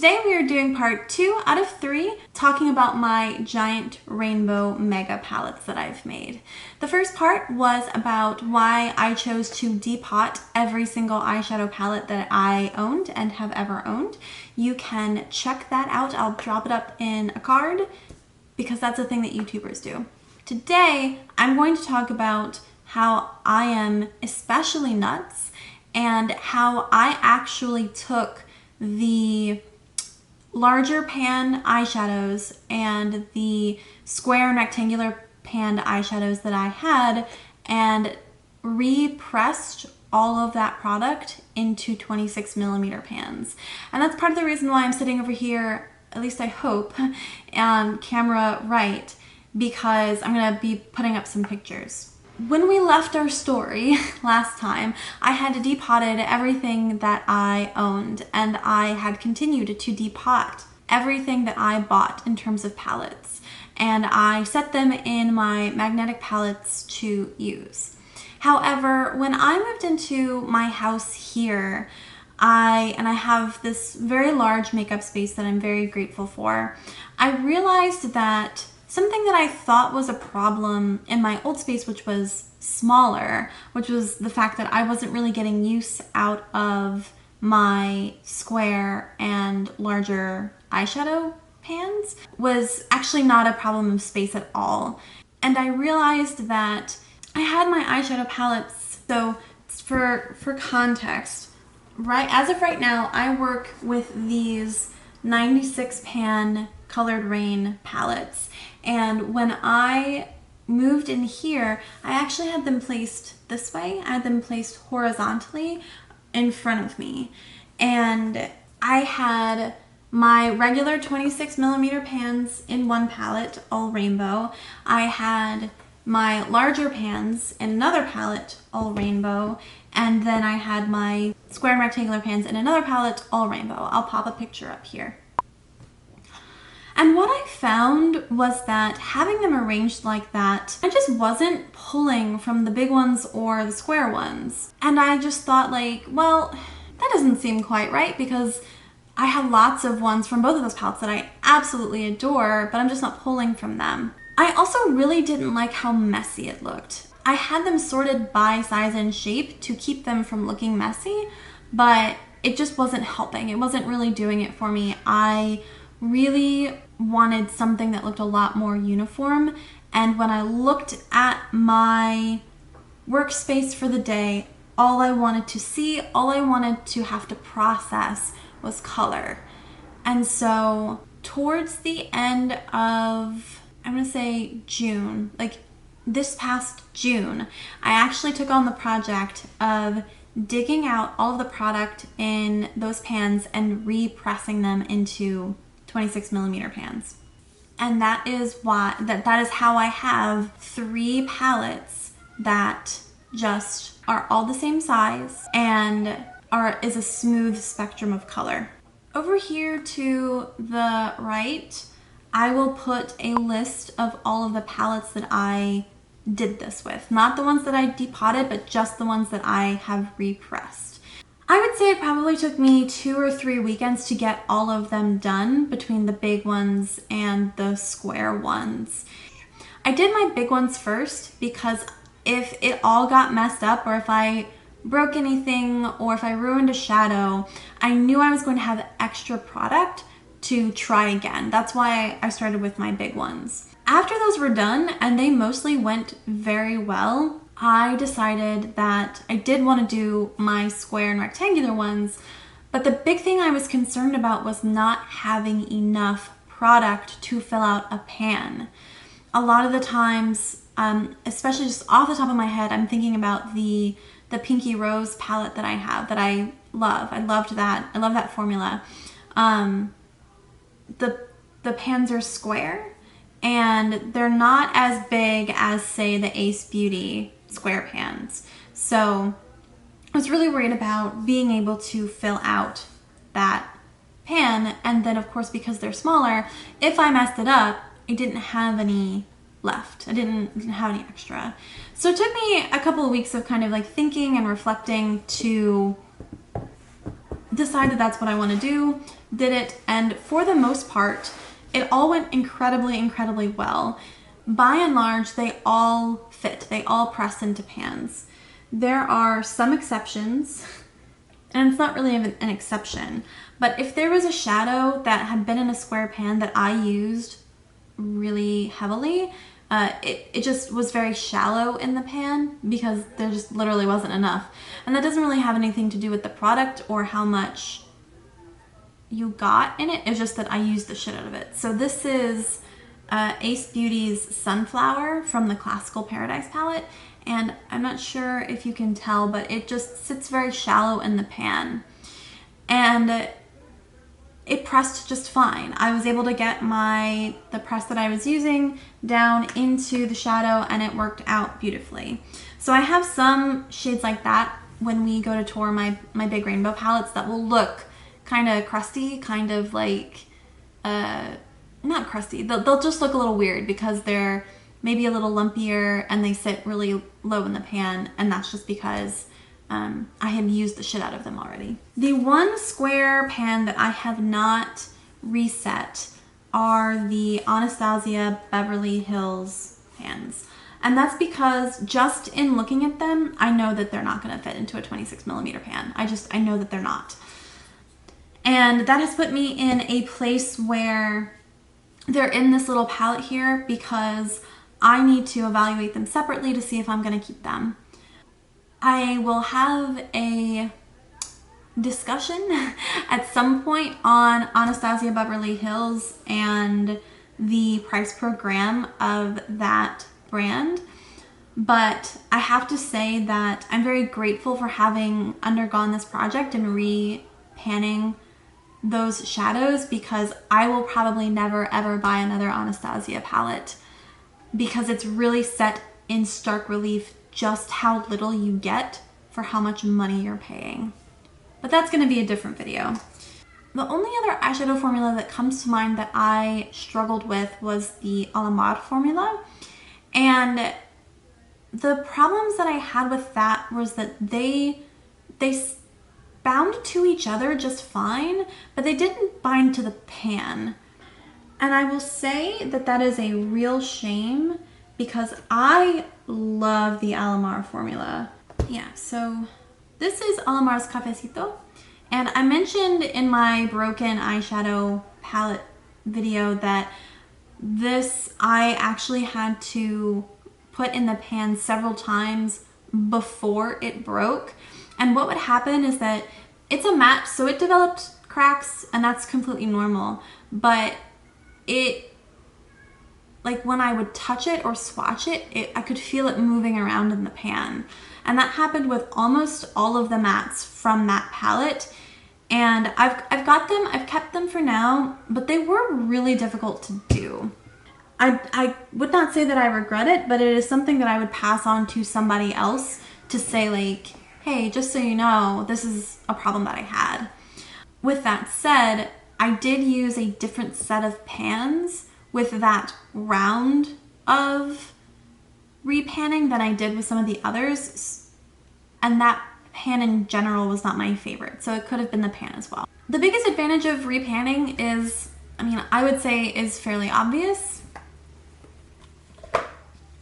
Today we are doing part 2 out of 3, talking about my giant rainbow mega palettes that I've made. The first part was about why I chose to depot every single eyeshadow palette that I owned and have ever owned. You can check that out. I'll drop it up in a card because that's a thing that YouTubers do. Today, I'm going to talk about how I am especially nuts and how I actually took the larger pan eyeshadows and the square and rectangular pan eyeshadows that I had and repressed all of that product into 26mm pans. And that's part of the reason why I'm sitting over here, at least I hope, camera right, because I'm gonna be putting up some pictures. When we left our story last time, I had depotted everything that I owned, and I had continued to depot everything that I bought in terms of palettes, and I set them in my magnetic palettes to use. However, when I moved into my house here, I have this very large makeup space that I'm very grateful for. I realized that something that I thought was a problem in my old space, which was smaller, which was the fact that I wasn't really getting use out of my square and larger eyeshadow pans, was actually not a problem of space at all. And I realized that I had my eyeshadow palettes, so for context, right as of right now, I work with these 96 pan Colored Rain palettes. And when I moved in here, I actually had them placed this way. I had them placed horizontally in front of me. And I had my regular 26mm pans in one palette, all rainbow. I had my larger pans in another palette, all rainbow. And then I had my square and rectangular pans in another palette, all rainbow. I'll pop a picture up here. And what I found was that having them arranged like that, I just wasn't pulling from the big ones or the square ones. And I just thought like, well, that doesn't seem quite right because I have lots of ones from both of those palettes that I absolutely adore, but I'm just not pulling from them. I also really didn't like how messy it looked. I had them sorted by size and shape to keep them from looking messy, but it just wasn't helping. It wasn't really doing it for me. I really wanted something that looked a lot more uniform, and when I looked at my workspace for the day, all I wanted to see, all I wanted to have to process was color. And so towards the end of, I'm gonna say June, like this past June, I actually took on the project of digging out all of the product in those pans and repressing them into 26mm pans. And that is why that is how I have 3 palettes that just are all the same size and is a smooth spectrum of color. Over here to the right, I will put a list of all of the palettes that I did this with. Not the ones that I depotted, but just the ones that I have repressed. I would say it probably took me 2 or 3 weekends to get all of them done between the big ones and the square ones. I did my big ones first because if it all got messed up or if I broke anything or if I ruined a shadow, I knew I was going to have extra product to try again. That's why I started with my big ones. After those were done, and they mostly went very well, I decided that I did want to do my square and rectangular ones, but the big thing I was concerned about was not having enough product to fill out a pan. A lot of the times, especially just off the top of my head, I'm thinking about the Pinky Rose palette that I have that I love. I loved that. I love that formula. The pans are square and they're not as big as, say, the Ace Beauty square pans. So I was really worried about being able to fill out that pan, and then of course because they're smaller, if I messed it up, I didn't have any left. I didn't have any extra. So it took me a couple of weeks of kind of like thinking and reflecting to decide that that's what I want to do. did it, and for the most part, it all went incredibly, incredibly well. By and large, they all fit. They all press into pans. There are some exceptions, and it's not really an exception, but if there was a shadow that had been in a square pan that I used really heavily, it just was very shallow in the pan because there just literally wasn't enough. And that doesn't really have anything to do with the product or how much you got in it. It's just that I used the shit out of it. So this is Ace Beauty's Sunflower from the Classical Paradise palette. And I'm not sure if you can tell, but it just sits very shallow in the pan. And it pressed just fine. I was able to get the press that I was using down into the shadow, and it worked out beautifully. So I have some shades like that when we go to tour my big rainbow palettes that will look kind of crusty, kind of like, not crusty, they'll just look a little weird because they're maybe a little lumpier and they sit really low in the pan, and that's just because I had used the shit out of them already. The one square pan that I have not reset are the Anastasia Beverly Hills pans. And that's because just in looking at them, I know that they're not gonna fit into a 26mm pan. I know that they're not. And that has put me in a place where they're in this little palette here because I need to evaluate them separately to see if I'm gonna keep them. I will have a discussion at some point on Anastasia Beverly Hills and the price per gram of that brand. But I have to say that I'm very grateful for having undergone this project and repanning those shadows, because I will probably never ever buy another Anastasia palette because it's really set in stark relief just how little you get for how much money you're paying. But that's going to be a different video. The only other eyeshadow formula that comes to mind that I struggled with was the Alamar formula. And the problems that I had with that was that they bound to each other just fine, but they didn't bind to the pan. And I will say that that is a real shame because I love the Alamar formula. Yeah, so this is Alamar's Cafecito. And I mentioned in my broken eyeshadow palette video that this I actually had to put in the pan several times before it broke. And what would happen is that it's a matte, so it developed cracks, and that's completely normal. But it, like when I would touch it or swatch it, I could feel it moving around in the pan. And that happened with almost all of the mattes from that palette. And I've got them, I've kept them for now, but they were really difficult to do. I would not say that I regret it, but it is something that I would pass on to somebody else to say like, hey, just so you know, this is a problem that I had. With that said, I did use a different set of pans with that round of repanning than I did with some of the others. And that pan in general was not my favorite, so it could have been the pan as well. The biggest advantage of repanning is, I mean, I would say is fairly obvious.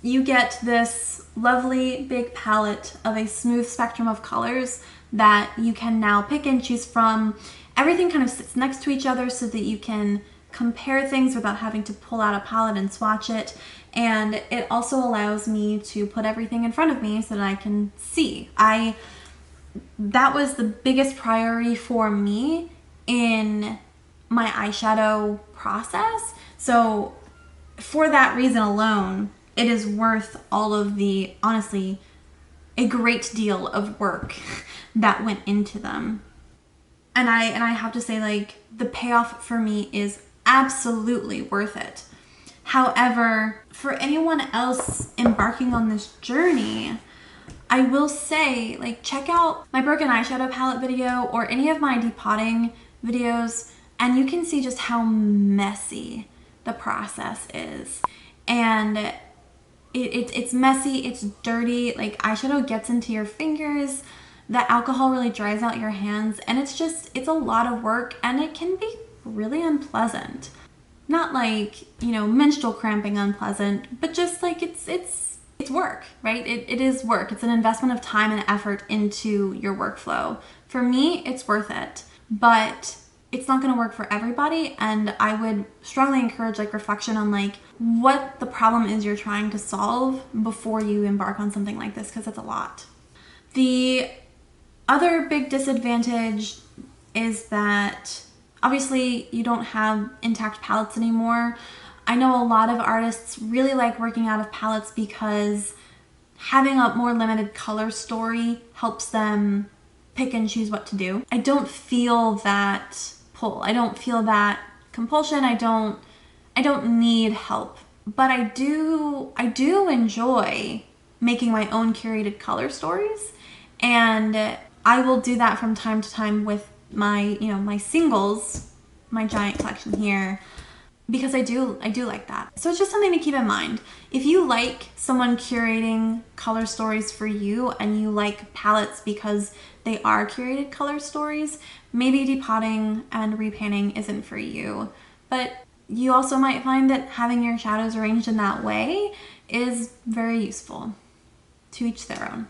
You get this lovely big palette of a smooth spectrum of colors that you can now pick and choose from. Everything kind of sits next to each other so that you can compare things without having to pull out a palette and swatch it. And it also allows me to put everything in front of me so that I can see. That was the biggest priority for me in my eyeshadow process. So for that reason alone, it is worth all of the, honestly, a great deal of work that went into them. And I have to say, like, the payoff for me is absolutely worth it. However, for anyone else embarking on this journey, I will say, like, check out my broken eyeshadow palette video or any of my depotting videos, and you can see just how messy the process is. And it's messy, it's dirty, like eyeshadow gets into your fingers, the alcohol really dries out your hands, and it's a lot of work, and it can be really unpleasant. Not like, you know, menstrual cramping unpleasant, but just like it's work, right? It is work. It's an investment of time and effort into your workflow. For me, it's worth it, but it's not going to work for everybody. And I would strongly encourage like reflection on like what the problem is you're trying to solve before you embark on something like this, because it's a lot. The other big disadvantage is that obviously you don't have intact palettes anymore. I know a lot of artists really like working out of palettes because having a more limited color story helps them pick and choose what to do. I don't feel that pull. I don't feel that compulsion. I don't need help. But I do enjoy making my own curated color stories, and I will do that from time to time with my, you know, my singles, my giant collection here, because I do like that. So it's just something to keep in mind. If you like someone curating color stories for you and you like palettes because they are curated color stories, maybe depotting and repanning isn't for you. But you also might find that having your shadows arranged in that way is very useful. To each their own.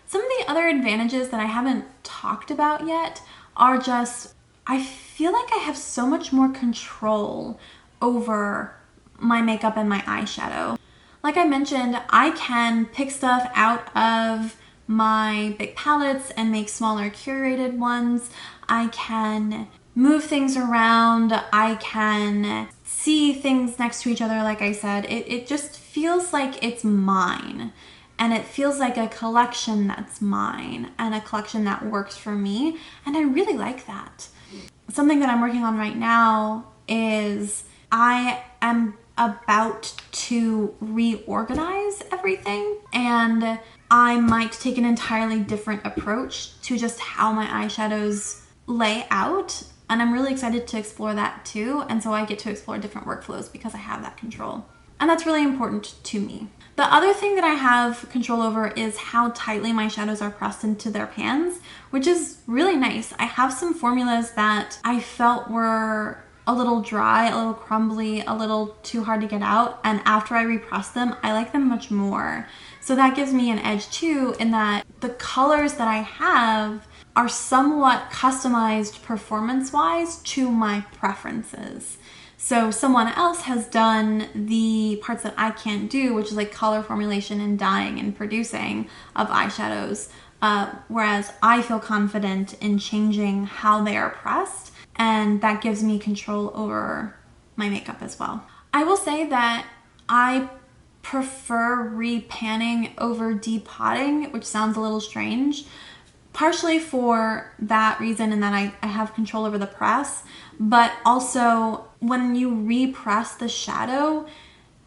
Some of the other advantages that I haven't talked about yet are just, I feel like I have so much more control over my makeup and my eyeshadow. Like I mentioned, I can pick stuff out of my big palettes and make smaller curated ones. I can move things around. I can see things next to each other, like I said. It just feels like it's mine. And it feels like a collection that's mine and a collection that works for me. And I really like that. Something that I'm working on right now is I am about to reorganize everything, and I might take an entirely different approach to just how my eyeshadows lay out. And I'm really excited to explore that too. And so I get to explore different workflows because I have that control. And that's really important to me. The other thing that I have control over is how tightly my shadows are pressed into their pans, which is really nice. I have some formulas that I felt were a little dry, a little crumbly, a little too hard to get out, and after I repress them, I like them much more. So that gives me an edge too, in that the colors that I have are somewhat customized performance-wise to my preferences. So someone else has done the parts that I can't do, which is like color formulation and dyeing and producing of eyeshadows, whereas I feel confident in changing how they are pressed, and that gives me control over my makeup as well. I will say that I prefer repanning over depotting, which sounds a little strange, partially for that reason and that I have control over the press, but also when you repress the shadow,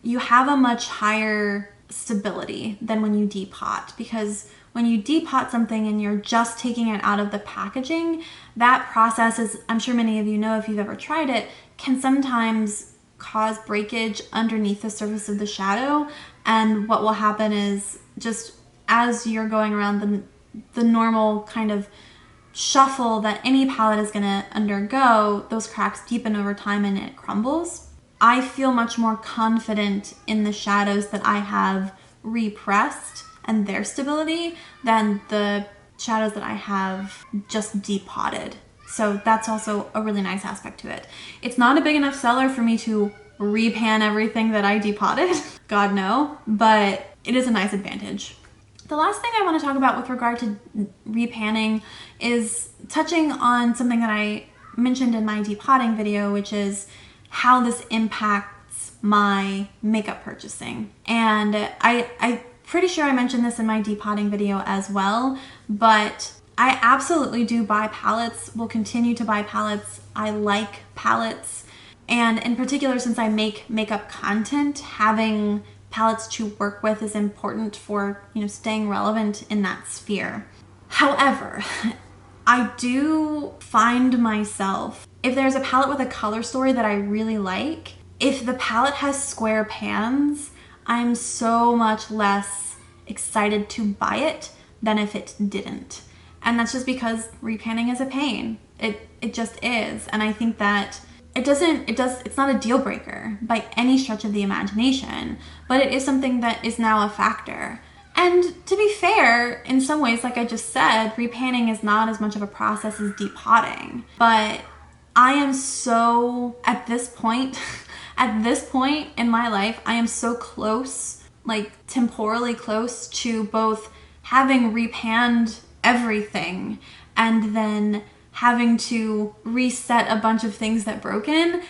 you have a much higher stability than when you depot, because when you depot something and you're just taking it out of the packaging, that process is, I'm sure many of you know if you've ever tried it, can sometimes cause breakage underneath the surface of the shadow. And what will happen is, just as you're going around the normal kind of shuffle that any palette is going to undergo, those cracks deepen over time and it crumbles. I feel much more confident in the shadows that I have repressed and their stability than the shadows that I have just depotted. So that's also a really nice aspect to it. It's not a big enough seller for me to repan everything that I depotted, God no, but it is a nice advantage. The last thing I want to talk about with regard to repanning is touching on something that I mentioned in my depotting video, which is how this impacts my makeup purchasing. And I'm pretty sure I mentioned this in my depotting video as well, but I absolutely do buy palettes, will continue to buy palettes. I like palettes. And in particular, since I make makeup content, having palettes to work with is important for, staying relevant in that sphere. However, I do find myself, if there's a palette with a color story that I really like, if the palette has square pans, I'm so much less excited to buy it than if it didn't. And that's just because repanning is a pain. It just is. And I think that it's not a deal breaker by any stretch of the imagination, but it is something that is now a factor. And to be fair, in some ways, like I just said, repanning is not as much of a process as depotting. But I am so, at this point, at this point in my life, I am so close, like temporally close to both having repanned everything and then having to reset a bunch of things that broke. I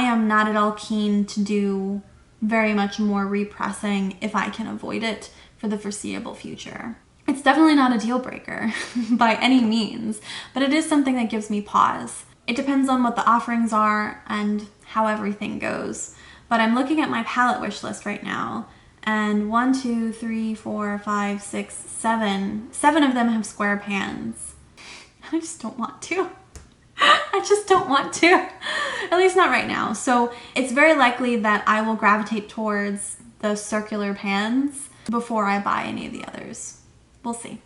am not at all keen to do very much more repressing if I can avoid it for the foreseeable future. It's definitely not a deal breaker by any means, but it is something that gives me pause. It depends on what the offerings are and how everything goes. But I'm looking at my palette wish list right now, and 1, 2, 3, 4, 5, 6, 7. 7 of them have square pans. I just don't want to. I just don't want to. At least not right now. So it's very likely that I will gravitate towards the circular pans before I buy any of the others. We'll see.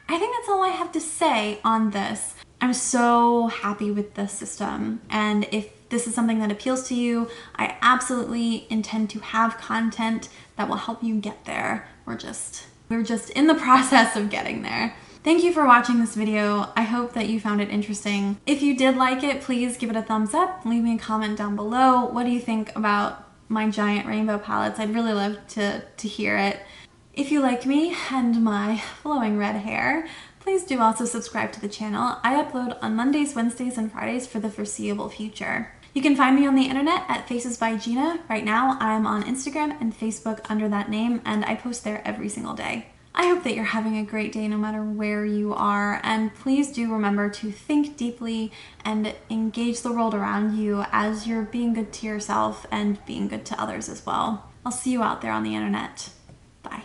I think that's all I have to say on this. I'm so happy with this system, and if this is something that appeals to you, I absolutely intend to have content that will help you get there. We're just in the process of getting there. Thank you for watching this video. I hope that you found it interesting. If you did like it, please give it a thumbs up. Leave me a comment down below. What do you think about my giant rainbow palettes? I'd really love to hear it. If you like me and my flowing red hair, please do also subscribe to the channel. I upload on Mondays, Wednesdays, and Fridays for the foreseeable future. You can find me on the internet at Faces by Gina. Right now, I'm on Instagram and Facebook under that name, and I post there every single day. I hope that you're having a great day no matter where you are, and please do remember to think deeply and engage the world around you as you're being good to yourself and being good to others as well. I'll see you out there on the internet. Bye.